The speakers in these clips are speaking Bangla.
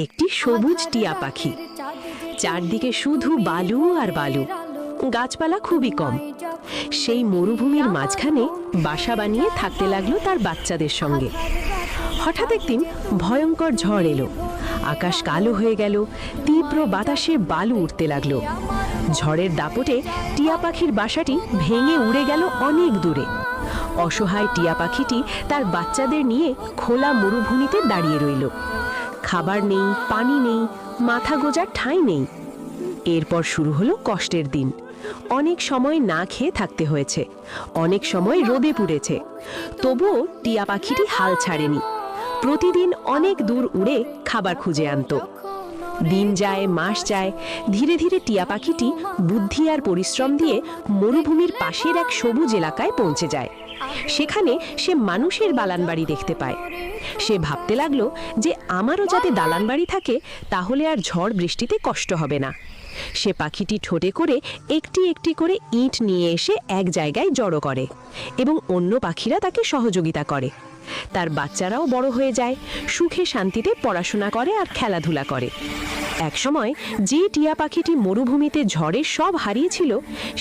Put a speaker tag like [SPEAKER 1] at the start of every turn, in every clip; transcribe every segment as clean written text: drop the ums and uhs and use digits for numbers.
[SPEAKER 1] একটি সবুজ টিয়া পাখি। চারদিকে শুধু বালু আর বালু, গাছপালা খুবই কম। সেই মরুভূমির মাঝখানে বাসা বানিয়ে থাকতে লাগলো তার বাচ্চাদের সঙ্গে। হঠাৎ একদিন ভয়ঙ্কর ঝড় এলো, আকাশ কালো হয়ে গেল, তীব্র বাতাসে বালু উঠতে লাগলো। ঝড়ের দাপটে টিয়া পাখির বাসাটি ভেঙে উড়ে গেল অনেক দূরে। অসহায় টিয়া পাখিটি তার বাচ্চাদের নিয়ে খোলা মরুভূমিতে দাঁড়িয়ে রইল। খাবার নেই, পানি নেই, মাথা গোজার ঠাঁই নেই। এরপর শুরু হলো কষ্টের দিন। অনেক সময় না খেয়ে থাকতে হয়েছে, অনেক সময় রোদে পুড়েছে। তবুও টিয়া পাখিটি হাল ছাড়েনি। প্রতিদিন অনেক দূর উড়ে খাবার খুঁজে আনতো। দিন যায়, মাস যায়, ধীরে ধীরে টিয়া পাখিটি বুদ্ধি আর পরিশ্রম দিয়ে মরুভূমির পাশের এক সবুজ এলাকায় পৌঁছে যায়। সেখানে সে মানুষের দালান বাড়ি দেখতে পায়। সে ভাবতে লাগলো যে আমারও যাতে দালান বাড়ি থাকে, তাহলে আর ঝড় বৃষ্টিতে কষ্ট হবে না। সে পাখিটি ঠোঁটে করে একটি একটি করে ইট নিয়ে এসে এক জায়গায় জড়ো করে এবং অন্য পাখিরা তাকে সহযোগিতা করে। তার বাচ্চারাও বড় হয়ে যায়, সুখে শান্তিতে পড়াশোনা করে আর খেলাধুলা করে। একসময় যে টিয়া পাখিটি মরুভূমিতে ঝড়ে সব হারিয়েছিল,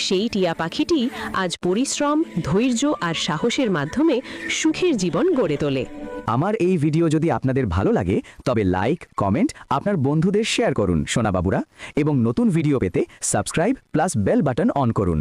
[SPEAKER 1] সেই টিয়া পাখিটি আজ পরিশ্রম, ধৈর্য আর সাহসের মাধ্যমে সুখের জীবন গড়ে তোলে।
[SPEAKER 2] আমার এই ভিডিও যদি আপনাদের ভালো লাগে তবে লাইক, কমেন্ট, আপনার বন্ধুদের শেয়ার করুন সোনা বাবুরা, এবং নতুন ভিডিও পেতে subscribe plus bell button on করুন।